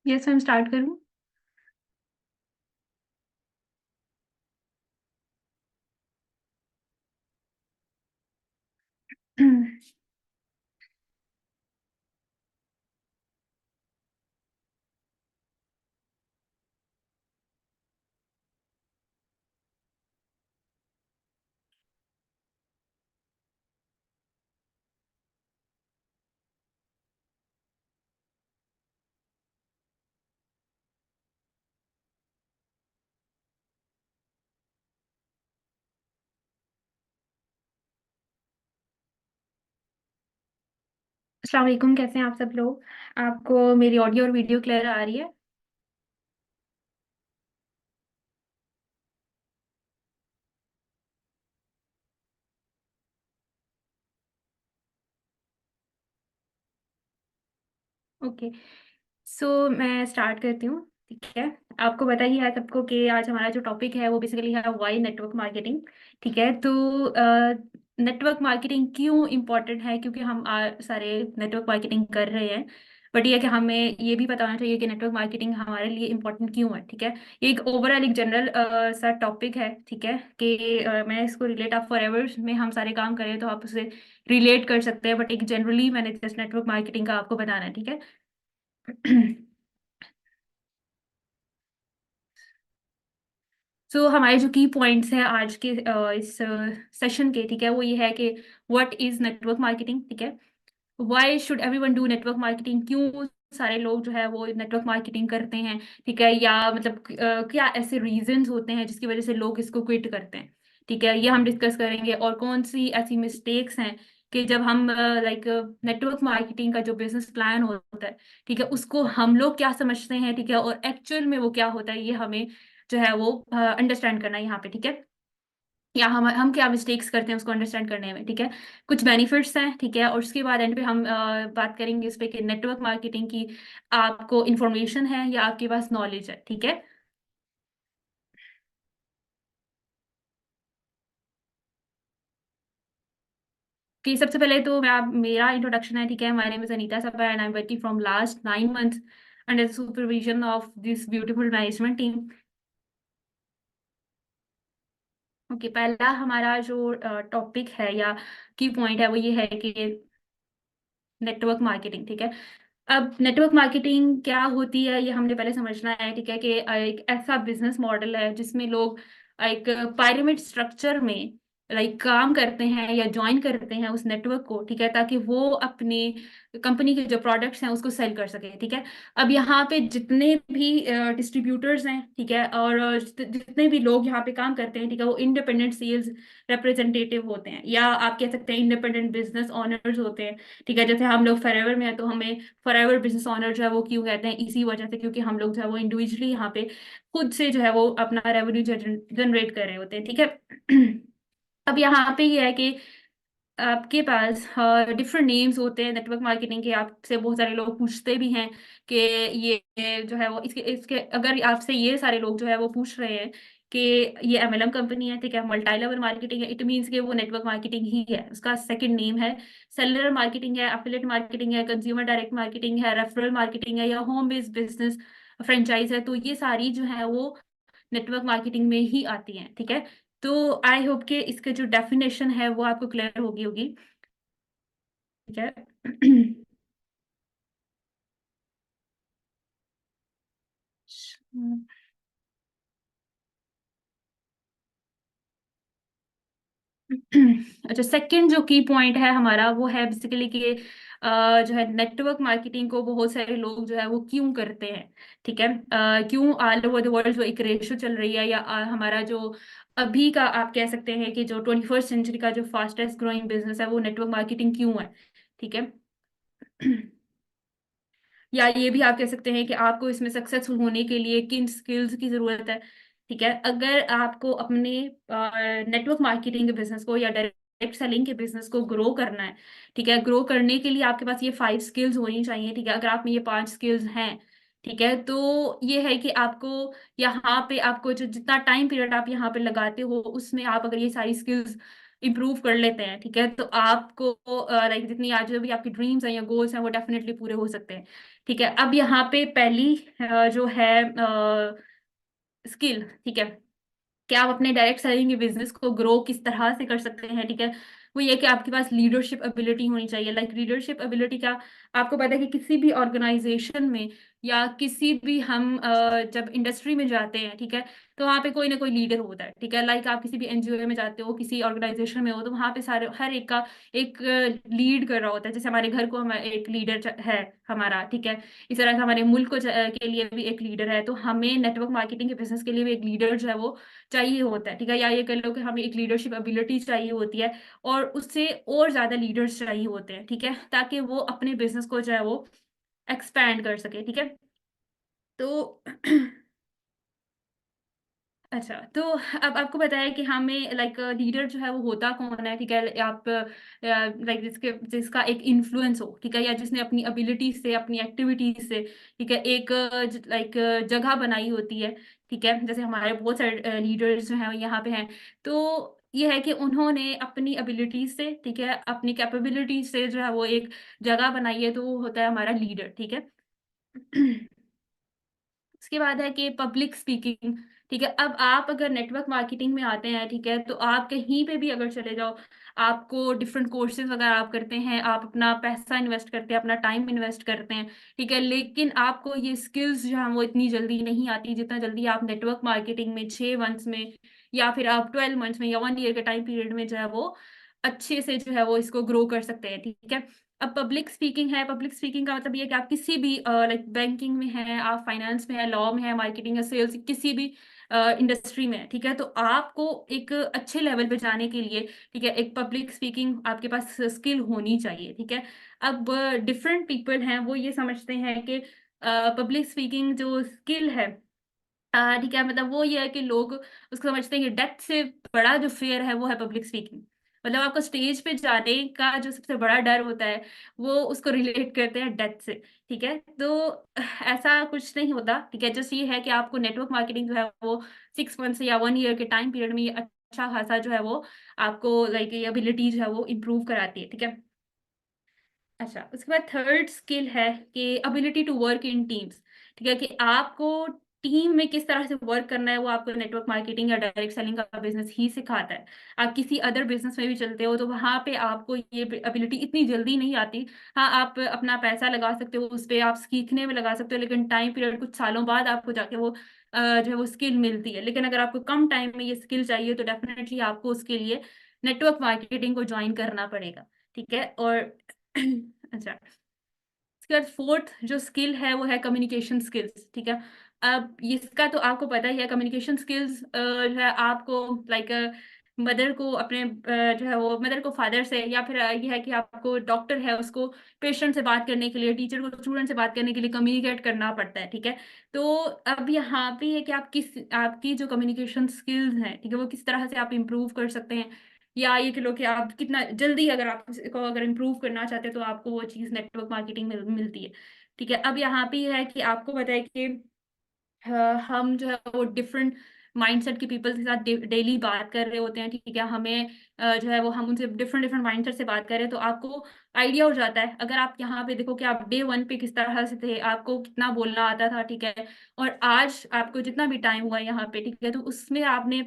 Yes ma'am, start करूँ? अस्सलाम वालेकुम, कैसे हैं आप सब लोग? आपको मेरी ऑडियो और वीडियो क्लियर आ रही है? ओके। सो मैं स्टार्ट करती हूँ, ठीक है? आपको पता ही है सबको कि आज हमारा जो टॉपिक है वो बेसिकली है व्हाई नेटवर्क मार्केटिंग, ठीक है? तो नेटवर्क मार्केटिंग क्यों इम्पोर्टेंट है? क्योंकि हम सारे नेटवर्क मार्केटिंग कर रहे हैं, बट ये है कि हमें ये भी पता होना चाहिए कि नेटवर्क मार्केटिंग हमारे लिए इम्पोर्टेंट क्यों है, ठीक है? ये एक ओवरऑल एक जनरल सा टॉपिक है, ठीक है? कि मैं इसको रिलेट आप फॉरएवर में हम सारे काम करें तो आप उसे रिलेट कर सकते हैं, बट एक जनरली मैंने जस्ट नेटवर्क मार्केटिंग का आपको बताना है, ठीक है? हमारे जो की पॉइंट्स हैं आज के इस सेशन के, ठीक है, वो ये है कि व्हाट इज नेटवर्क मार्केटिंग, ठीक है? Why should everyone do network marketing? क्यों सारे लोग जो है वो नेटवर्क मार्केटिंग करते हैं, ठीक है? या मतलब क्या ऐसे रीजंस होते हैं जिसकी वजह से लोग इसको क्विट करते हैं, ठीक है? ये हम डिस्कस करेंगे। और कौन सी ऐसी मिस्टेक्स हैं कि जब हम लाइक नेटवर्क मार्केटिंग का जो बिजनेस प्लान होता है, ठीक है, उसको हम लोग क्या समझते हैं, ठीक है, और एक्चुअल में वो क्या होता है, ये हमें जो है वो अंडरस्टैंड करना है यहाँ पे, ठीक है? या हम क्या मिस्टेक्स करते हैं उसको अंडरस्टैंड करने में, ठीक है? कुछ बेनिफिट्स हैं, ठीक है? और उसके बाद एंड पे हम बात करेंगे इस पे कि नेटवर्क मार्केटिंग की आपको इन्फॉर्मेशन है या आपके पास नॉलेज है, ठीक है? कि सबसे पहले तो मेरा इंट्रोडक्शन है, ठीक है? My name is Anita spa and I am working from last 9 months under the supervision of this beautiful management team. Okay, पहला हमारा जो टॉपिक है या की पॉइंट है वो ये है कि नेटवर्क मार्केटिंग, ठीक है? अब नेटवर्क मार्केटिंग क्या होती है ये हमने पहले समझना है, ठीक है? कि एक ऐसा बिजनेस मॉडल है जिसमें लोग एक पिरामिड स्ट्रक्चर में लाइक काम करते हैं या ज्वाइन करते हैं उस नेटवर्क को, ठीक है, ताकि वो अपनी कंपनी के जो प्रोडक्ट्स हैं उसको सेल कर सके, ठीक है? अब यहाँ पे जितने भी डिस्ट्रीब्यूटर्स हैं, ठीक है, और जितने भी लोग यहाँ पे काम करते हैं, ठीक है, वो इंडिपेंडेंट सेल्स रिप्रेजेंटेटिव होते हैं, या आप कह सकते हैं इंडिपेंडेंट बिजनेस ओनर्स होते हैं, ठीक है? जैसे हम लोग फॉरएवर में है तो हमें फॉरएवर बिजनेस ओनर जो है वो क्यों कहते हैं? इसी वजह से, क्योंकि हम लोग जो है वो इंडिविजुअली यहाँ पे खुद से जो है वो अपना रेवेन्यू जनरेट कर रहे होते हैं, ठीक है? अब यहाँ पे ये है कि आपके पास डिफरेंट नेम्स होते हैं नेटवर्क मार्केटिंग के। आपसे बहुत सारे लोग पूछते भी हैं कि ये जो है वो इसके इसके अगर आपसे ये सारे लोग जो है वो पूछ रहे हैं कि ये एमएलएम कंपनी है, ठीक है, मल्टी लेवल मार्केटिंग है, इट मीन्स कि वो नेटवर्क मार्केटिंग ही है। उसका सेकंड नेम है सेलर मार्केटिंग है, एफिलिएट मार्केटिंग है, कंज्यूमर डायरेक्ट मार्केटिंग है, रेफरल मार्केटिंग है, या होम बेस्ड बिजनेस फ्रेंचाइज है। तो ये सारी जो है वो नेटवर्क मार्केटिंग में ही आती हैं, ठीक है? तो आई होप कि इसके जो डेफिनेशन है वो आपको क्लियर होगी, ठीक है? अच्छा, सेकंड जो की पॉइंट है हमारा वो है बेसिकली कि जो है नेटवर्क मार्केटिंग को बहुत सारे लोग जो है वो क्यों करते हैं, ठीक है? क्यों ऑल ओवर द वर्ल्ड जो एक रेशो चल रही है, या हमारा जो अभी का आप कह सकते हैं कि जो 21st सेंचुरी का जो फास्टेस्ट ग्रोइंग बिजनेस है वो नेटवर्क मार्केटिंग क्यों है, ठीक है? या ये भी आप कह सकते हैं कि आपको इसमें सक्सेसफुल होने के लिए किन स्किल्स की जरूरत है, ठीक है? अगर आपको अपने नेटवर्क मार्केटिंग के बिजनेस को या डायरेक्ट सेलिंग के बिजनेस को ग्रो करना है, ठीक है, ग्रो करने के लिए आपके पास ये 5 स्किल्स होनी चाहिए, ठीक है? अगर आप में ये 5 स्किल्स हैं, ठीक है, तो ये है कि आपको यहाँ पे आपको जो जितना टाइम पीरियड आप यहाँ पे लगाते हो उसमें आप अगर ये सारी स्किल्स इम्प्रूव कर लेते हैं, ठीक है, तो आपको लाइक जितनी आज जो भी आपकी ड्रीम्स हैं या गोल्स हैं वो डेफिनेटली पूरे हो सकते हैं, ठीक है। अब यहाँ पे पहली जो है स्किल, ठीक है, कि आप अपने डायरेक्ट सेलिंग के बिजनेस को ग्रो किस तरह से कर सकते हैं, ठीक है, वो ये कि आपके पास लीडरशिप एबिलिटी होनी चाहिए। लाइक लीडरशिप एबिलिटी का आपको पता है कि किसी भी ऑर्गेनाइजेशन में या किसी भी हम जब इंडस्ट्री में जाते हैं, ठीक है, तो वहाँ पे कोई ना कोई लीडर होता है, ठीक है। लाइक आप किसी भी एनजीओ में जाते हो, किसी ऑर्गेनाइजेशन में हो, तो वहाँ पे सारे हर एक का एक लीड कर रहा होता है। जैसे हमारे घर को हम एक लीडर है हमारा, ठीक है, इस तरह से हमारे मुल्क को के लिए भी एक लीडर है। तो हमें नेटवर्क मार्केटिंग के बिजनेस के लिए भी एक लीडर जो है वो चाहिए होता है, ठीक है, या ये कह लो कि हमें एक लीडरशिप एबिलिटी चाहिए होती है, और उससे और ज्यादा लीडर्स चाहिए होते हैं, ठीक है, ताकि वो अपने बिजनेस को जो है वो एक्सपैंड कर सके, ठीक है। तो अच्छा, तो अब आपको पता है कि हमें लाइक लीडर जो है वो होता कौन है, ठीक है, आप लाइक जिसका एक इन्फ्लुएंस हो, ठीक है, या जिसने अपनी एबिलिटी से, अपनी एक्टिविटीज से, ठीक है, एक लाइक जगह बनाई होती है, ठीक है। जैसे हमारे बहुत सारे लीडर्स जो हैं यहाँ पे हैं, तो ये है कि उन्होंने अपनी एबिलिटीज से, ठीक है, अपनी कैपेबिलिटीज से जो है वो एक जगह बनाई है, तो वो होता है हमारा लीडर, ठीक है। उसके बाद है कि पब्लिक स्पीकिंग, ठीक है। अब आप अगर नेटवर्क मार्केटिंग में आते हैं, ठीक है, तो आप कहीं पे भी अगर चले जाओ, आपको डिफरेंट कोर्सेज वगैरह आप करते हैं, आप अपना पैसा इन्वेस्ट करते हैं, अपना टाइम इन्वेस्ट करते हैं, ठीक है, लेकिन आपको ये स्किल्स जो है वो इतनी जल्दी नहीं आती जितना जल्दी आप नेटवर्क मार्केटिंग में 6 मंथ्स में, या फिर आप 12 मंथ्स में, या 1 ईयर के टाइम पीरियड में जो है वो अच्छे से जो है वो इसको ग्रो कर सकते हैं, ठीक है। अब पब्लिक स्पीकिंग है, पब्लिक स्पीकिंग का मतलब ये है कि आप किसी भी लाइक बैंकिंग में हैं, आप फाइनेंस में है, लॉ में है, मार्केटिंग है, सेल्स, किसी भी इंडस्ट्री में है, ठीक है, तो आपको एक अच्छे लेवल पे जाने के लिए, ठीक है, एक पब्लिक स्पीकिंग आपके पास स्किल होनी चाहिए, ठीक है। अब डिफरेंट पीपल हैं वो ये समझते हैं कि पब्लिक स्पीकिंग जो स्किल है, ठीक है, मतलब वो ये है कि लोग उसको समझते हैं कि डेथ से बड़ा जो फेयर है वो है पब्लिक स्पीकिंग। मतलब आपको स्टेज पे जाने का जो सबसे बड़ा डर होता है वो उसको रिलेट करते हैं डेथ से, ठीक है। तो ऐसा कुछ नहीं होता, ठीक है, जस्ट ये है कि आपको नेटवर्क मार्केटिंग जो है वो 6 मंथ्स या 1 ईयर के टाइम पीरियड में ये अच्छा खासा जो है वो आपको लाइक ये एबिलिटी जो है वो इम्प्रूव कराती है, ठीक है। अच्छा, उसके बाद थर्ड स्किल है कि ability to work in teams, ठीक है, कि आपको टीम में किस तरह से वर्क करना है वो आपको नेटवर्क मार्केटिंग या डायरेक्ट सेलिंग का बिजनेस ही सिखाता है। आप किसी अदर बिजनेस में भी चलते हो तो वहां पे आपको ये एबिलिटी इतनी जल्दी नहीं आती। हाँ, आप अपना पैसा लगा सकते हो उस पे, आप सीखने में लगा सकते हो, लेकिन टाइम पीरियड कुछ सालों बाद आपको जाके वो जो है वो स्किल मिलती है। लेकिन अगर आपको कम टाइम में ये स्किल चाहिए तो डेफिनेटली आपको उसके लिए नेटवर्क मार्केटिंग को ज्वाइन करना पड़ेगा, ठीक है। और अच्छा, इसके बाद फोर्थ जो स्किल है वो है कम्युनिकेशन स्किल्स, ठीक है। अब इसका तो आपको पता ही है, कम्युनिकेशन स्किल्स जो है आपको लाइक मदर को अपने जो है वो मदर को फादर से, या फिर ये है कि आपको डॉक्टर है उसको पेशेंट से बात करने के लिए, टीचर को स्टूडेंट से बात करने के लिए कम्युनिकेट करना पड़ता है, ठीक है। तो अब यहाँ पे है कि आप किस आपकी जो कम्युनिकेशन स्किल्स हैं, ठीक है, वो किस तरह से आप इम्प्रूव कर सकते हैं, या ये कह लो कि आप कितना जल्दी अगर आप इसको अगर इम्प्रूव करना चाहते हैं तो आपको वो चीज़ नेटवर्क मार्केटिंग में मिलती है, ठीक है। अब यहाँ पे ये है कि आपको पता है कि हम जो है वो डिफरेंट माइंडसेट के पीपल के साथ डेली बात कर रहे होते हैं, ठीक है, हमें जो है वो हम उनसे डिफरेंट डिफरेंट माइंडसेट से बात कर रहे हैं, तो आपको आइडिया हो जाता है। अगर आप यहाँ पे देखो कि आप डे 1 पे किस तरह से थे, आपको कितना बोलना आता था, ठीक है, और आज आपको जितना भी टाइम हुआ है यहाँ पे, ठीक है, तो उसमें आपने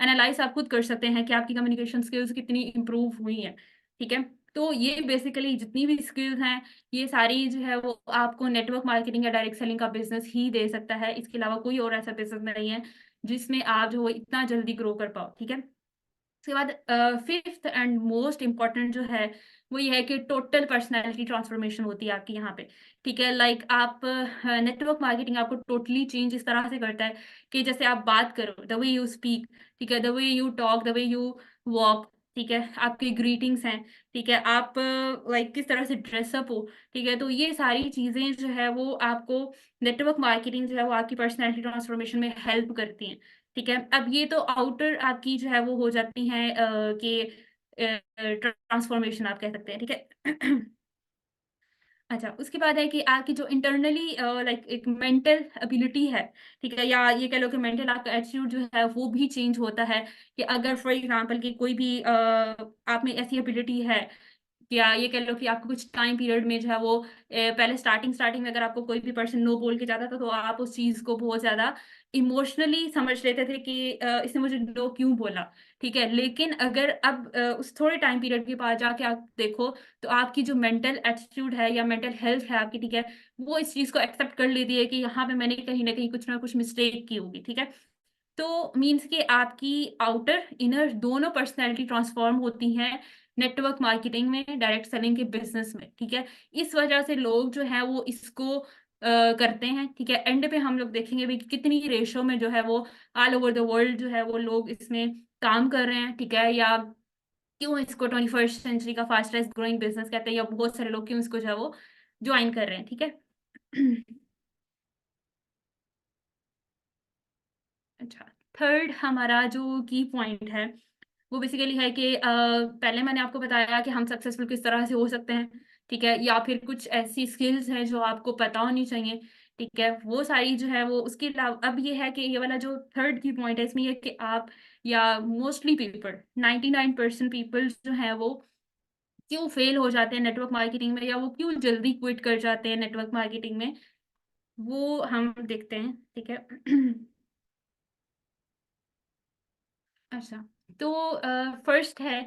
एनालाइज आप खुद कर सकते हैं कि आपकी कम्युनिकेशन स्किल्स कितनी इंप्रूव हुई हैं, ठीक है। तो ये बेसिकली जितनी भी स्किल्स हैं ये सारी जो है वो आपको नेटवर्क मार्केटिंग या डायरेक्ट सेलिंग का बिजनेस ही दे सकता है। इसके अलावा कोई और ऐसा बिजनेस नहीं है जिसमें आप जो है इतना जल्दी ग्रो कर पाओ, ठीक है। उसके बाद फिफ्थ एंड मोस्ट इम्पॉर्टेंट जो है वो ये है कि टोटल पर्सनैलिटी ट्रांसफॉर्मेशन होती है आपकी यहाँ पे, ठीक है। लाइक आप नेटवर्क मार्केटिंग आपको टोटली चेंज इस तरह से करता है कि जैसे आप बात करो, द वे यू स्पीक, ठीक है, the way you talk, the way you walk, ठीक है, आपकी ग्रीटिंग्स हैं, ठीक है, आप लाइक किस तरह से ड्रेसअप हो, ठीक है, तो ये सारी चीजें जो है वो आपको नेटवर्क मार्केटिंग जो है वो आपकी पर्सनैलिटी ट्रांसफॉर्मेशन में हेल्प करती हैं, ठीक है। अब ये तो आउटर आपकी जो है वो हो जाती हैं कि ट्रांसफॉर्मेशन आप कह सकते हैं, ठीक है। अच्छा, उसके बाद है कि आपकी जो इंटरनली लाइक एक मेंटल एबिलिटी है, ठीक है? या ये कह लो कि मेंटल आपका एटीट्यूड जो है वो भी चेंज होता है, कि अगर फॉर एग्ज़ाम्पल कि कोई भी आप में ऐसी एबिलिटी है, या ये कह लो कि आपको कुछ टाइम पीरियड में जो है वो पहले स्टार्टिंग में अगर आपको कोई भी पर्सन नो बोल के जाता था, तो आप उस चीज़ को बहुत ज़्यादा इमोशनली समझ लेते थे कि इसने मुझे नो क्यों बोला, ठीक है? लेकिन अगर अब उस थोड़े टाइम पीरियड के बाद जाके आप देखो, तो आपकी जो मेंटल एटीट्यूड है या मेंटल हेल्थ है आपकी, ठीक है? वो इस चीज़ को एक्सेप्ट कर लेती है कि यहाँ पे मैंने कहीं न कहीं कुछ ना कुछ मिस्टेक की होगी, ठीक है? तो मीन्स कि आपकी आउटर, इनर दोनों पर्सनैलिटी ट्रांसफ़ॉर्म होती हैं नेटवर्क मार्केटिंग में, डायरेक्ट सेलिंग के बिज़नेस में, ठीक है? इस वजह से लोग जो हैं वो इसको करते हैं, ठीक है? एंड पे हम लोग देखेंगे भी कि कितनी रेशो में जो है वो ऑल ओवर द वर्ल्ड जो है वो लोग इसमें काम कर रहे हैं, ठीक है? या क्यों इसको 21st सेंचुरी का फास्टेस्ट ग्रोइंग बिज़नेस कहते हैं, या बहुत सारे लोग क्यों इसको जो है वो जॉइन कर रहे हैं, ठीक है? अच्छा, थर्ड हमारा जो की पॉइंट है, वो बेसिकली है कि पहले मैंने आपको बताया कि हम सक्सेसफुल किस तरह से हो सकते हैं, ठीक है? या फिर कुछ ऐसी स्किल्स हैं जो आपको पता होनी चाहिए, ठीक है? वो सारी जो है वो उसके अलावा अब ये है कि ये वाला जो थर्ड की पॉइंट है इसमें ये है कि आप या मोस्टली पीपल 99% पीपल जो हैं वो क्यों फेल हो जाते हैं नेटवर्क मार्केटिंग में, या वो क्यों जल्दी क्विट कर जाते हैं नेटवर्क मार्केटिंग में, वो हम देखते हैं, ठीक है? अच्छा, तो फर्स्ट है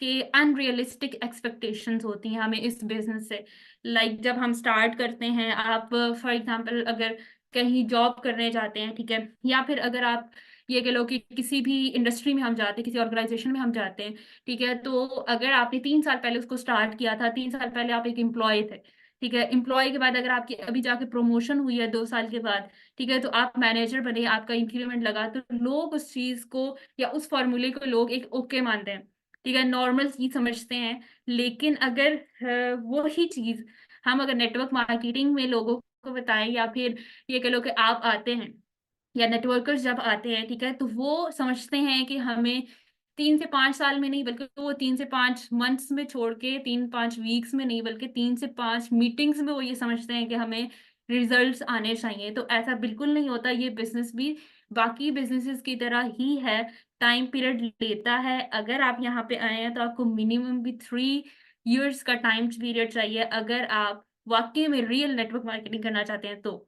कि अनरियलिस्टिक एक्सपेक्टेशंस होती हैं हमें इस बिज़नेस से। लाइक जब हम स्टार्ट करते हैं, आप फॉर एग्ज़ाम्पल अगर कहीं जॉब करने जाते हैं, ठीक है? या फिर अगर आप ये कह लो कि किसी भी इंडस्ट्री में हम जाते हैं, किसी ऑर्गनाइज़ेशन में हम जाते हैं, ठीक है? तो अगर आपने 3 साल पहले उसको स्टार्ट किया था, 3 साल पहले आप एक एम्प्लॉयी थे, ठीक है? एम्प्लॉयी के बाद अगर आपकी अभी जाके प्रमोशन हुई है 2 साल के बाद, ठीक है? तो आप मैनेजर बने, आपका इंक्रीमेंट लगा, तो लोग उस चीज़ को या उस फ़ॉर्मूले को लोग एक ओके मानते हैं, ठीक है? नॉर्मल चीज़ समझते हैं। लेकिन अगर वही चीज़ हम अगर नेटवर्क मार्केटिंग में लोगों को बताएँ, या फिर ये कह लो कि आप आते हैं या नेटवर्कर्स जब आते हैं, ठीक है? तो वो समझते हैं कि हमें 3 से 5 साल में नहीं, बल्कि वो 3 से 5 मंथ्स में छोड़ के 3-5 वीक्स में नहीं, बल्कि 3 से 5 मीटिंग्स में वो ये समझते हैं कि हमें रिज़ल्ट्स आने चाहिए। तो ऐसा बिल्कुल नहीं होता, ये बिज़नेस भी बाकी बिज़नेसेस की तरह ही है, टाइम पीरियड लेता है। अगर आप यहाँ पे आए हैं तो आपको मिनिमम भी 3 इयर्स का टाइम पीरियड चाहिए, अगर आप वाक़ई में रियल नेटवर्क मार्केटिंग करना चाहते हैं तो।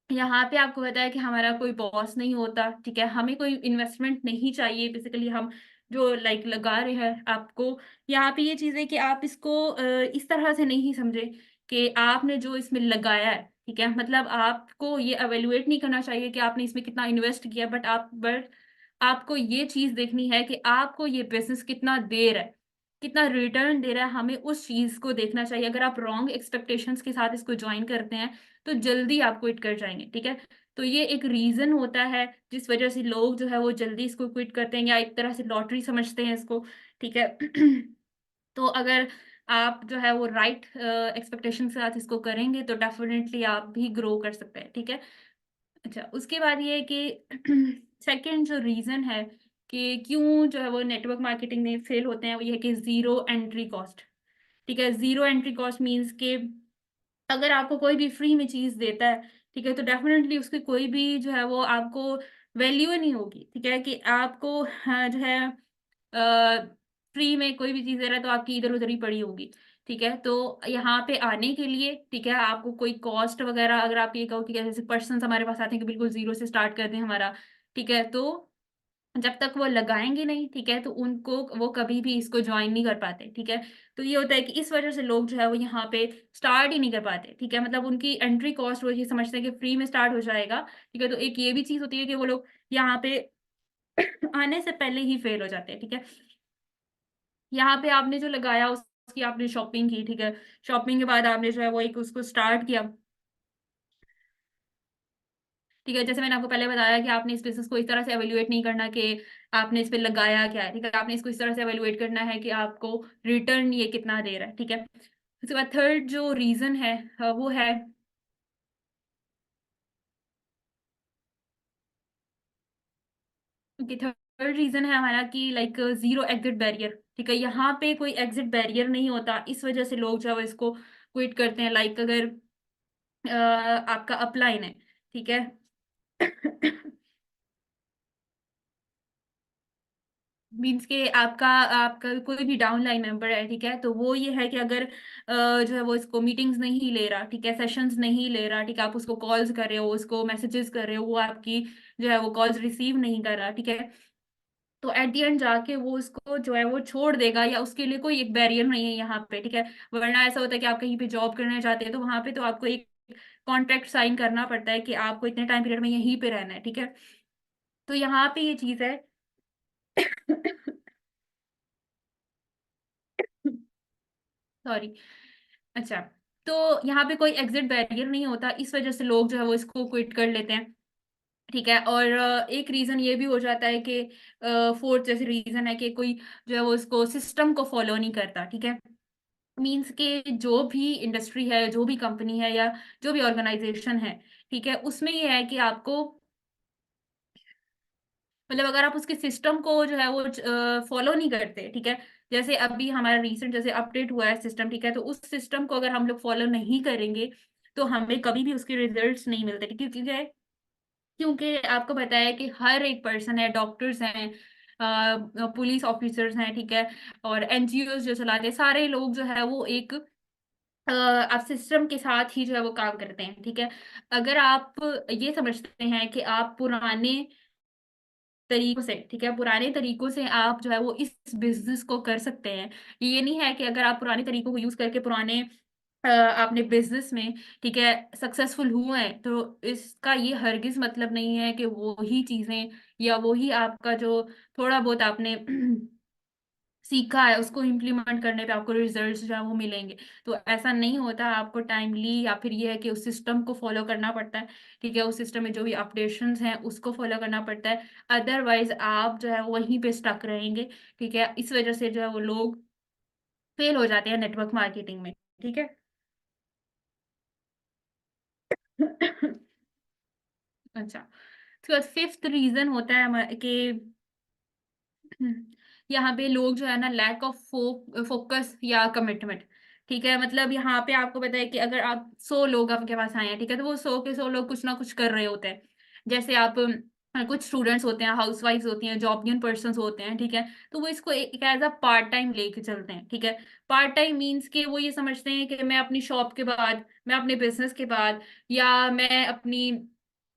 यहाँ पे आपको पता है कि हमारा कोई बॉस नहीं होता, ठीक है? हमें कोई इन्वेस्टमेंट नहीं चाहिए, बेसिकली हम जो लाइक लगा रहे हैं आपको, यहाँ पे ये चीज़ है कि आप इसको इस तरह से नहीं समझें कि आपने जो इसमें लगाया है, ठीक है? मतलब आपको ये इवैल्यूएट नहीं करना चाहिए कि आपने इसमें कितना इन्वेस्ट किया, बट आपको ये चीज़ देखनी है कि आपको ये बिज़नेस कितना दे रहा है, कितना रिटर्न दे रहा है, हमें उस चीज़ को देखना चाहिए। अगर आप रॉन्ग एक्सपेक्टेशंस के साथ इसको जॉइन करते हैं, तो जल्दी आप क्विट कर जाएँगे, ठीक है? तो ये एक रीज़न होता है, जिस वज़ह से लोग जो है वो जल्दी इसको क्विट करते हैं, या एक तरह से लॉटरी समझते हैं इसको, ठीक है? तो अगर आप जो है वो राइट एक्सपेक्टेशन के साथ इसको करेंगे, तो डेफ़िनिटली आप भी ग्रो कर सकते हैं, ठीक है? अच्छा, उसके बाद ये है कि सेकंड जो रीज़न है कि क्यों जो है वो नेटवर्क मार्केटिंग में फेल होते हैं, वो ये है कि ज़ीरो एंट्री कॉस्ट, ठीक है? ज़ीरो एंट्री कॉस्ट मीन्स कि अगर आपको कोई भी फ्री में चीज़ देता है, ठीक है? तो डेफ़िनेटली उसकी कोई भी जो है वो आपको वैल्यू ही नहीं होगी, ठीक है? कि आपको हाँ, जो है फ्री में कोई भी चीज़ दे रहा है तो आपकी इधर-उधर ही पड़ी होगी, ठीक है? तो यहाँ पे आने के लिए, ठीक है, आपको कोई कॉस्ट वग़ैरह अगर आप ये कहो कि जैसे पर्सन्स हमारे पास आते हैं कि बिल्कुल ज़ीरो से स्टार्ट कर दें हमारा, ठीक है? तो जब तक वो लगाएँगे नहीं, ठीक है? तो उनको वो कभी भी इसको जॉइन नहीं कर पाते, ठीक है? तो ये होता है कि इस वज़ह से लोग जो है वो यहाँ पे स्टार्ट ही नहीं कर पाते, ठीक है? मतलब उनकी एंट्री कॉस्ट वो ये समझते हैं कि फ्री में स्टार्ट हो जाएगा, ठीक है? तो एक ये भी चीज़ होती है कि वो लोग यहाँ पे आने से पहले ही फेल हो जाते हैं, ठीक है? यहाँ पे आपने जो लगाया उसकी आपने शॉपिंग की, ठीक है? शॉपिंग के बाद आपने जो है वो एक उसको स्टार्ट किया, ठीक है? जैसे मैंने आपको पहले बताया कि आपने इस बिज़नेस को इस तरह से इवैल्यूएट नहीं करना कि आपने इस पे लगाया क्या है, ठीक है? आपने इसको इस तरह से इवैल्यूएट करना है कि आपको रिटर्न ये कितना दे रहा है, ठीक है? उसके बाद थर्ड जो रीज़न है वो है कि थर्ड रीजन है हमारा कि लाइक जीरो एग्जिट बैरियर, ठीक है। यहाँ पे कोई एग्जिट बैरियर नहीं होता, इस वजह से लोग जो है वो इसको क्विट करते हैं। लाइक अगर आपका अपलाइन है, ठीक है। मीन्स के आपका आपका कोई भी डाउनलाइन मेंबर है, ठीक है, तो वो ये है कि अगर जो है वो इसको मीटिंग्स नहीं ले रहा, ठीक है, सेशंस नहीं ले रहा, ठीक है, आप उसको कॉल्स कर रहे हो, उसको मैसेजेस कर रहे हो, वो आपकी जो है वो कॉल्स रिसीव नहीं कर रहा, ठीक है, तो एट द एंड जाके वो उसको जो है वो छोड़ देगा, या उसके लिए कोई एक बैरियर नहीं है यहाँ पे, ठीक है। वरना ऐसा होता है कि आप कहीं पे जॉब करने जाते हैं तो वहां पे तो आपको एक कॉन्ट्रैक्ट साइन करना पड़ता है कि आपको इतने टाइम पीरियड में यहीं पे रहना है, ठीक है। तो यहाँ पे ये चीज है। सॉरी। अच्छा, तो यहाँ पे कोई एग्जिट बैरियर नहीं होता, इस वजह से लोग जो है वो इसको क्विट कर लेते हैं, ठीक है। और एक रीजन ये भी हो जाता है कि फोर्थ जैसे रीजन है कि कोई जो है वो इसको सिस्टम को फॉलो नहीं करता, ठीक है। मीन्स के जो भी इंडस्ट्री है, जो भी कंपनी है, या जो भी ऑर्गेनाइजेशन है, ठीक है, उसमें ये है कि आपको मतलब अगर आप उसके सिस्टम को जो है वो फॉलो नहीं करते, ठीक है, जैसे अभी हमारा रिसेंट जैसे अपडेट हुआ है सिस्टम, ठीक है, तो उस सिस्टम को अगर हम लोग फॉलो नहीं करेंगे तो हमें कभी भी उसके रिजल्ट्स नहीं मिलते, क्योंकि क्या है, क्योंकि आपको पता है कि हर एक पर्सन है, डॉक्टर्स हैं, पुलिस ऑफिसर्स हैं, ठीक है, और एनजीओ जो चलाते हैं, सारे लोग जो है वो एक आप सिस्टम के साथ ही जो है वो काम करते हैं, ठीक है। अगर आप ये समझते हैं कि आप पुराने तरीकों से, ठीक है, पुराने तरीकों से आप जो है वो इस बिजनेस को कर सकते हैं, ये नहीं है कि अगर आप पुराने तरीकों को यूज करके पुराने आपने बिजनेस में, ठीक है, सक्सेसफुल हुए हैं, तो इसका ये हरगिज मतलब नहीं है कि वो ही चीजें या वो ही आपका जो थोड़ा बहुत आपने सीखा है उसको इम्प्लीमेंट करने पे आपको रिजल्ट्स जो है वो मिलेंगे। तो ऐसा नहीं होता, आपको टाइमली या फिर ये है कि उस सिस्टम को फॉलो करना पड़ता है, ठीक है, उस सिस्टम में जो भी अपडेशंस हैं उसको फॉलो करना पड़ता है। अदरवाइज आप जो है वहीं पे स्टक रहेंगे, ठीक है। इस वजह से जो है वो लोग फेल हो जाते हैं नेटवर्क मार्केटिंग में, ठीक है। अच्छा, उसके बाद फिफ्थ रीजन होता है कि यहाँ पे लोग जो है ना लैक ऑफ फोकस या कमिटमेंट, ठीक है। मतलब यहाँ पे आपको पता है कि अगर आप 100 लोग आपके पास आए हैं, ठीक है, तो वो 100 के 100 लोग कुछ ना कुछ कर रहे होते हैं। जैसे आप कुछ स्टूडेंट्स होते हैं, हाउसवाइफ्स होती हैं, जॉबियन पर्सन होते हैं, ठीक है, तो वो इसको एक एज अ पार्ट टाइम लेके चलते हैं, ठीक है। पार्ट टाइम मीन्स के वो ये समझते हैं कि मैं अपनी शॉप के बाद, मैं अपने बिजनेस के बाद, या मैं अपनी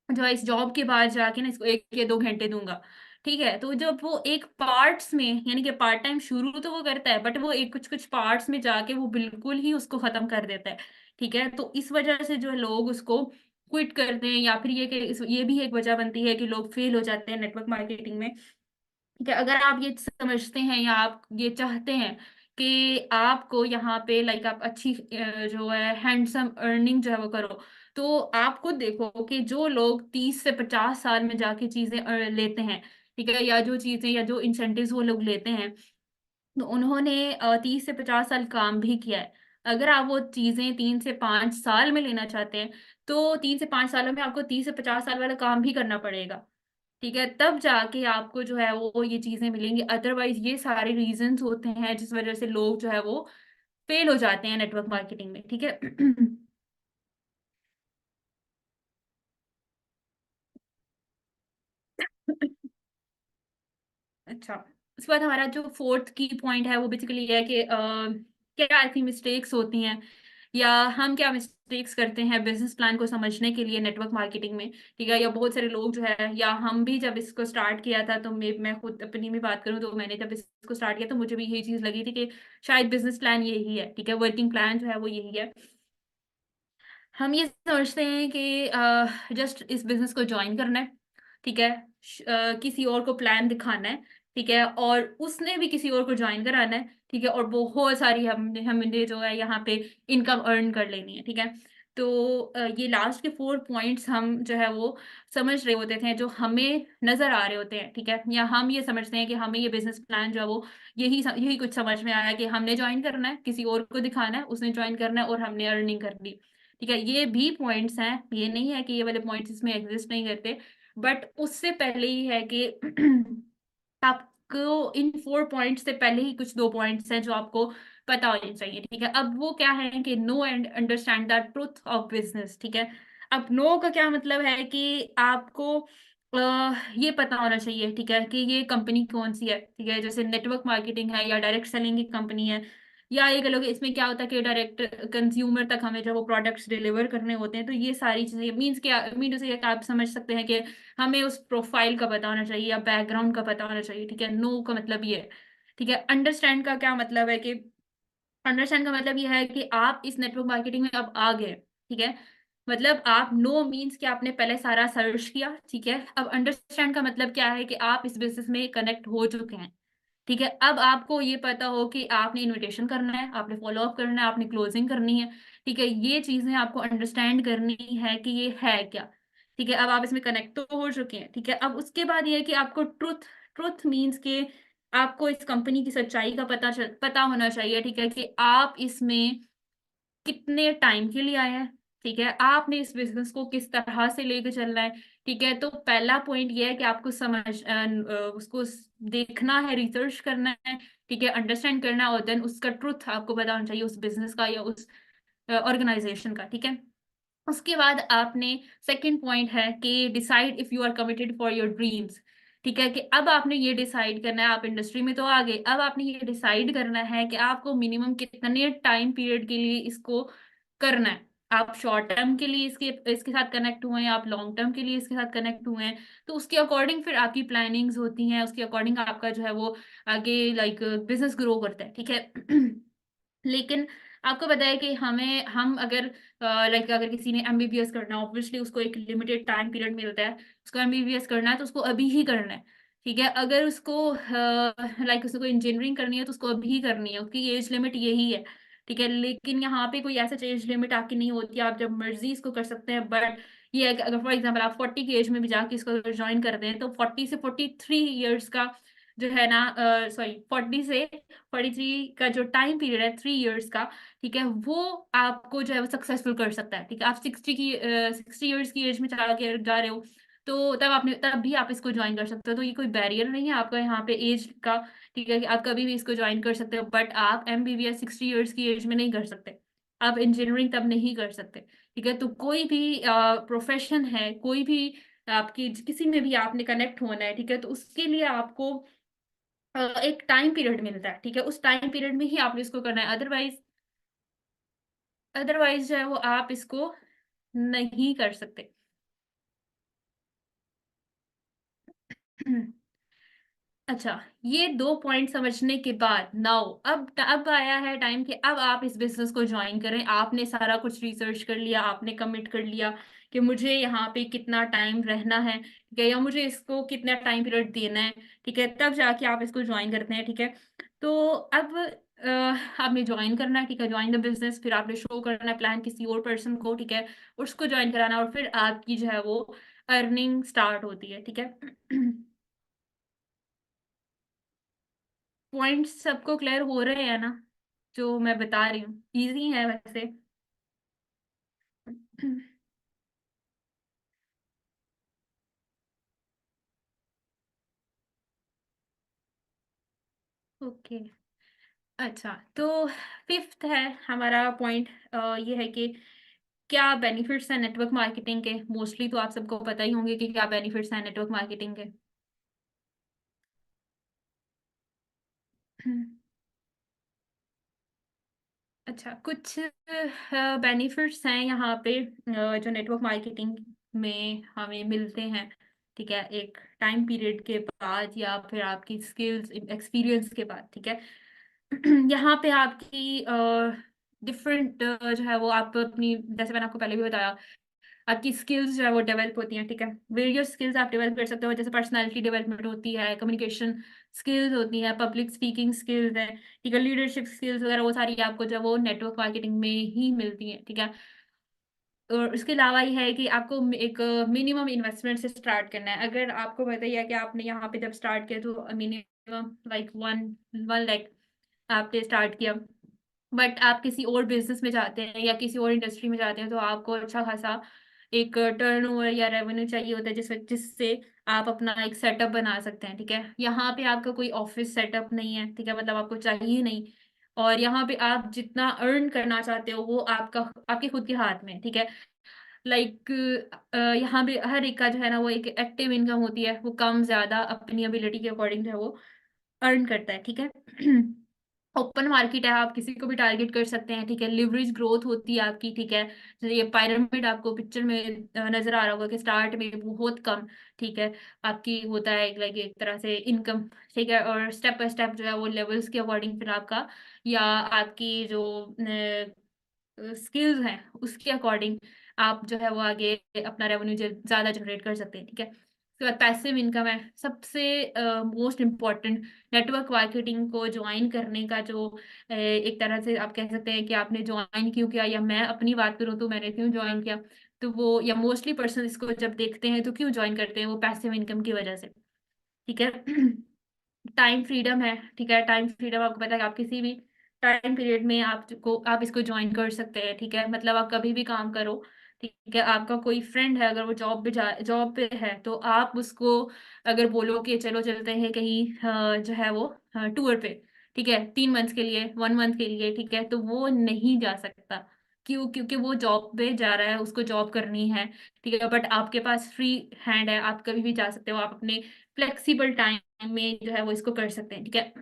जो है इस जॉब के बाद जाके ना इसको 1 या 2 घंटे दूँगा, ठीक है? तो जब वो एक पार्ट्स में यानी कि पार्ट टाइम शुरू तो वो करता है, बट वो एक कुछ-कुछ पार्ट्स में जाके वो बिल्कुल ही उसको खत्म कर देता है, ठीक है? तो इस वजह से जो है लोग उसको क्विट करते हैं, या फिर ये कि इस ये भी एक वजह बनती है कि लोग फेल हो जाते हैं नेटवर्क मार्केटिंग में। ठीक है, अगर आप ये समझते हैं या आप ये चाहते हैं कि आपको यहाँ पे लाइक आप अच्छी जो है हैंडसम अर्निंग जो है वो करो, तो आप खुद देखो कि जो लोग 30 से 50 साल में जाके चीज़ें लेते हैं, ठीक है? या जो चीज़ें या जो इंसेंटिव्स वो लोग लेते हैं, तो उन्होंने 30 से 50 साल काम भी किया है। अगर आप वो चीज़ें 3 से 5 साल में लेना चाहते हैं, तो 3 से 5 सालों में आपको 30 से 50 साल वाला काम भी करना पड़ेगा। ठीक है, तब जाके आपको जो है वो ये चीज़ें मिलेंगी, अदरवाइज़ ये सारे रीज़न्स होते हैं जिस वज़ह से लोग जो है वो फेल हो जाते हैं नेटवर्क मार्केटिंग में, ठीक है? अच्छा, उसके बाद हमारा जो 4th की पॉइंट है वो बेसिकली ये है कि क्या ऐसी मिस्टेक्स होती हैं या हम क्या मिस्टेक्स करते हैं बिज़नेस प्लान को समझने के लिए नेटवर्क मार्केटिंग में, ठीक है? या बहुत सारे लोग जो है या हम भी जब इसको स्टार्ट किया था तो मैं खुद अपनी भी बात करूँ तो मैंने जब इसको स्टार्ट किया तो मुझे भी यही चीज़ लगी थी कि शायद बिज़नेस प्लान यही है, ठीक है? वर्किंग प्लान जो है वो यही है। हम ये समझते हैं कि जस्ट इस बिज़नेस को जॉइन करना है, ठीक है? किसी और को प्लान दिखाना है, ठीक है? और उसने भी किसी और को जॉइन कराना है, ठीक है? और बहुत सारी हमने हमने जो है यहाँ पे इनकम अर्न कर लेनी है, ठीक है? तो ये लास्ट के 4 पॉइंट्स हम जो है वो समझ रहे होते थे, जो हमें नज़र आ रहे होते हैं, ठीक है? या हम ये समझते हैं कि हमें ये बिज़नेस प्लान जो है वो यही कुछ समझ में आया कि हमने जॉइन करना है, किसी और को दिखाना है, उसने जॉइन करना है और हमने अर्निंग करनी। ठीक है, ये भी पॉइंट्स हैं, ये नहीं है कि ये वाले पॉइंट्स इसमें एग्ज़िस्ट नहीं करते, बट उससे पहले ही है कि आपको इन 4 पॉइंट्स से पहले ही कुछ 2 पॉइंट्स हैं जो आपको पता होने चाहिए, ठीक है? अब वो क्या है कि know and understand the truth of business, ठीक है? अब नो का क्या मतलब है कि आपको ये पता होना चाहिए, ठीक है, कि ये कंपनी कौन-सी है, ठीक है? जैसे नेटवर्क मार्केटिंग है या डायरेक्ट सेलिंग की कंपनी है, या ये कह लो कि इसमें क्या होता है कि डायरेक्ट कंज्यूमर तक हमें जब वो प्रोडक्ट्स डिलीवर करने होते हैं, तो ये सारी चीज़ें मीन्स क्या मीन टू से आप समझ सकते हैं कि हमें उस प्रोफाइल का पता होना चाहिए या बैकग्राउंड का पता होना चाहिए, ठीक है? नो का मतलब ये है, ठीक है? अंडरस्टैंड का क्या मतलब है कि अंडरस्टैंड का मतलब ये है कि आप इस नेटवर्क मार्केटिंग में अब आ गए, ठीक है? मतलब आप नो मीन्स कि आपने पहले सारा सर्च किया, ठीक है? अब अंडरस्टैंड का मतलब क्या है कि आप इस बिज़नेस में कनेक्ट हो चुके हैं, ठीक है? अब आपको ये पता हो कि आपने इन्विटेशन करना है, आपने फ़ॉलो अप करना है, आपने क्लोजिंग करनी है, ठीक है? ये चीज़ें आपको अंडरस्टैंड करनी है कि ये है क्या, ठीक है? अब आप इसमें कनेक्ट तो हो चुके हैं, ठीक है? अब उसके बाद ये है कि आपको ट्रुथ ट्रुथ मीन्स कि आपको इस कंपनी की सच्चाई का पता होना चाहिए, ठीक है? कि आप इसमें कितने टाइम के लिए आए हैं, ठीक है? आपने इस बिज़नेस को किस तरह से लेके चलना है, ठीक है? तो पहला पॉइंट ये है कि आपको उसको देखना है, रिसर्च करना है, ठीक है? अंडरस्टैंड करना है और देन उसका ट्रुथ आपको पता होना चाहिए उस बिज़नेस का या उस ऑर्गेनाइज़ेशन का, ठीक है? उसके बाद आपने सेकंड पॉइंट है कि decide if you are committed for your dreams, ठीक है? कि अब आपने ये डिसाइड करना है, आप इंडस्ट्री में तो आ गए, अब आपने ये डिसाइड करना है कि आपको मिनिमम कितने टाइम पीरियड के लिए इसको करना है। आप शॉर्ट टर्म के लिए इसके साथ कनेक्ट हुए हैं, आप लॉन्ग टर्म के लिए इसके साथ कनेक्ट हुए हैं, तो उसके अकॉर्डिंग फिर आपकी प्लानिंग्स होती हैं, उसके अकॉर्डिंग आपका जो है वो आगे लाइक बिज़नेस ग्रो करता है, ठीक है? लेकिन आपको पता है कि हम अगर लाइक अगर किसी ने एमबीबीएस करना है, ऑब्वियसली उसको एक लिमिटेड टाइम पीरियड मिलता है। उसको एमबीबीएस करना है तो उसको अभी ही करना है, ठीक है? अगर उसको लाइक उसको इंजीनियरिंग करनी है तो उसको अभी ही करनी है, उसकी एज लिमिट यही है, ठीक है? लेकिन यहाँ पे कोई ऐसा एज लिमिट आपकी नहीं होती है, आप जब मर्ज़ी इसको कर सकते हैं। बट ये है कि अगर फॉर एग्ज़ाम्पल आप 40 की एज में भी जाके इसको अगर जॉइन करते हैं तो 40 से 43 इयर्स का जो है ना सॉरी 40 से 43 का जो टाइम पीरियड है 3 इयर्स का, ठीक है? वो आपको जो है वो सक्सेसफुल कर सकता है, ठीक है? आप 60 इयर्स की एज में जा रहे हो, तो तब भी आप इसको जॉइन कर सकते हो। तो ये कोई बैरियर नहीं है आपका यहाँ पे एज का, ठीक है? कि आप कभी भी इसको जॉइन कर सकते हो, बट आप एमबीबीएस 60 इयर्स की एज में नहीं कर सकते। आप इंजीनियरिंग तब नहीं कर सकते, ठीक है? तो कोई भी प्रोफ़ेशन है, कोई भी आपकी किसी में भी आपने कनेक्ट होना है, ठीक है? तो उसके लिए आपको एक टाइम पीरियड मिलता है, ठीक है? उस टाइम पीरियड में ही आपने इसको करना है, अदरवाइज़ जो है वो आप इसको नहीं कर सकते। अच्छा, ये 2 पॉइंट समझने के बाद नाउ अब आया है टाइम कि अब आप इस बिज़नेस को जॉइन करें। आपने सारा कुछ रिसर्च कर लिया, आपने कमिट कर लिया कि मुझे यहाँ पे कितना टाइम रहना है, ठीक है? या मुझे इसको कितना टाइम पीरियड देना है, ठीक है? तब जाके आप इसको जॉइन करते हैं, ठीक है? तो अब आपने जॉइन करना है, ठीक है? जॉइन द बिज़नेस, फिर आपने शो करना है प्लान किसी और पर्सन को, ठीक है? उसको जॉइन कराना और फिर आपकी जो है वो अर्निंग स्टार्ट होती है, ठीक है? पॉइंट्स सबको क्लियर हो रहे हैं ना? जो मैं बता रही हूँ, ईज़ी है वैसे। ओके, अच्छा तो 5th है हमारा पॉइंट ये है कि क्या बेनिफिट्स हैं नेटवर्क मार्केटिंग के? मोस्टली तो आप सबको पता ही होंगे कि क्या बेनिफिट्स हैं नेटवर्क मार्केटिंग के। अच्छा, कुछ बेनिफिट्स हैं यहाँ पे जो नेटवर्क मार्केटिंग में हमें मिलते हैं, ठीक है? एक टाइम पीरियड के बाद या फिर आपकी स्किल्स, एक्सपीरियंस के बाद, ठीक है? यहाँ पे आपकी डिफरेंट जो है वो आप अपनी जैसे मैंने आपको पहले भी बताया आपकी स्किल्स जो है वो डेवलप होती हैं, ठीक है? वेरियस स्किल्स आप डेवलप कर सकते हो जैसे पर्सनैलिटी डेवलपमेंट होती है, कम्युनिकेशन स्किल्स होती हैं, पब्लिक स्पीकिंग स्किल्स हैं, ठीक है? लीडरशिप स्किल्स वगैरह वो सारी आपको जो है वो नेटवर्क मार्केटिंग में ही मिलती हैं, ठीक है? और उसके अलावा ये है कि आपको एक मिनिमम इन्वेस्टमेंट से स्टार्ट करना है। अगर आपको पता ही है कि आपने यहाँ पे जब स्टार्ट किया तो मिनिमम लाइक 1 लाख आपने स्टार्ट किया। बट आप किसी और बिज़नेस में जाते हैं या किसी और इंडस्ट्री में जाते हैं तो आपको अच्छा खासा एक टर्नओवर या रेवेन्यू चाहिए होता है जिससे आप अपना एक सेटअप बना सकते हैं, ठीक है। यहाँ पे आपका कोई ऑफिस सेटअप नहीं है, ठीक है, मतलब आपको चाहिए नहीं। और यहाँ पे आप जितना अर्न करना चाहते हो वो आपका आपके खुद के हाथ में है, ठीक है। लाइक यहाँ पे हर एक का जो है ना वो एक एक्टिव इनकम होती है, वो कम ज्यादा अपनी एबिलिटी के अकॉर्डिंग जो है वो अर्न करता है, ठीक है। ओपन मार्केट है, आप किसी को भी टारगेट कर सकते हैं, ठीक है। लिवरेज ग्रोथ होती है आपकी, ठीक है। जैसे ये पिरामिड आपको पिक्चर में नजर आ रहा होगा कि स्टार्ट में बहुत कम, ठीक है, आपकी होता है लाइक एक तरह से इनकम, ठीक है। और स्टेप बाय स्टेप जो है वो लेवल्स के अकॉर्डिंग फिर आपका या आपकी जो स्किल्स हैं उसके अकॉर्डिंग आप जो है वो आगे अपना रेवेन्यू ज्यादा जनरेट कर सकते हैं, ठीक है। उसके बाद पैसिव इनकम है सबसे मोस्ट इम्पॉर्टेंट। नेटवर्क मार्केटिंग को ज्वाइन करने का जो एक तरह से आप कह सकते हैं कि आपने ज्वाइन क्यों किया, या मैं अपनी बात करूं तो मैंने क्यों ज्वाइन किया, तो वो या मोस्टली पर्सन इसको जब देखते हैं तो क्यों ज्वाइन करते हैं, वो पैसिव इनकम की वजह से, ठीक है। टाइम फ्रीडम है, ठीक है। टाइम फ्रीडम आपको पता है कि आप किसी भी टाइम पीरियड में आप इसको ज्वाइन कर सकते हैं, ठीक है। मतलब आप कभी भी काम करो, ठीक है। आपका कोई फ्रेंड है अगर वो जॉब पे है तो आप उसको अगर बोलो कि चलो चलते हैं कहीं जो है वो टूर पे, ठीक है, 3 मंथ के लिए, 1 मंथ के लिए, ठीक है, तो वो नहीं जा सकता। क्यों? क्योंकि वो जॉब पे जा रहा है, उसको जॉब करनी है, ठीक है। बट आपके पास फ्री हैंड है, आप कभी भी जा सकते हो, आप अपने फ्लेक्सिबल टाइम में जो है वो इसको कर सकते हैं, ठीक है।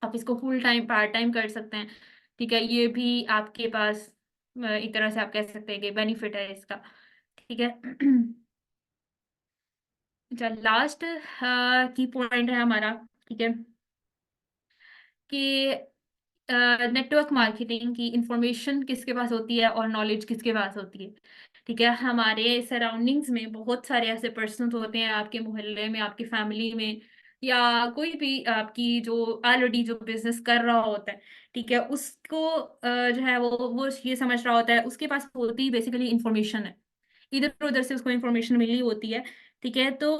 आप इसको फुल टाइम पार्ट टाइम कर सकते हैं, ठीक है। ये भी आपके पास एक तरह से आप कह सकते हैं कि बेनिफिट है इसका, ठीक है। अच्छा, लास्ट की पॉइंट है हमारा, ठीक है, कि नेटवर्क मार्केटिंग की इंफॉर्मेशन किसके पास होती है और नॉलेज किसके पास होती है, ठीक है। हमारे सराउंडिंग्स में बहुत सारे ऐसे पर्सन होते हैं, आपके मोहल्ले में, आपकी फैमिली में, या कोई भी आपकी जो ऑलरेडी जो बिजनेस कर रहा होता है, ठीक है, उसको जो है वो ये समझ रहा होता है, उसके पास होती ही बेसिकली इंफॉर्मेशन है, इधर उधर से उसको इन्फॉर्मेशन मिली होती है, ठीक है। तो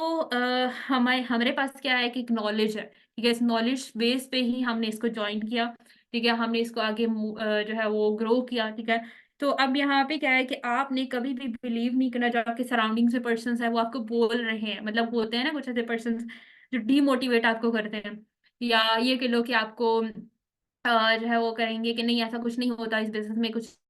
हमारे हमारे पास क्या है कि एक नॉलेज है, ठीक है। इस नॉलेज बेस पे ही हमने इसको ज्वाइन किया, ठीक है, हमने इसको आगे जो है वो ग्रो किया, ठीक है। तो अब यहाँ पे क्या है कि आपने कभी भी बिलीव नहीं करना, जो आपके सराउंडिंग से पर्सन है वो आपको बोल रहे हैं, मतलब होते हैं ना कुछ ऐसे पर्सन जो डीमोटिवेट आपको करते हैं, या ये कह लो कि आपको जो है वो करेंगे कि नहीं ऐसा कुछ नहीं होता इस बिजनेस में, कुछ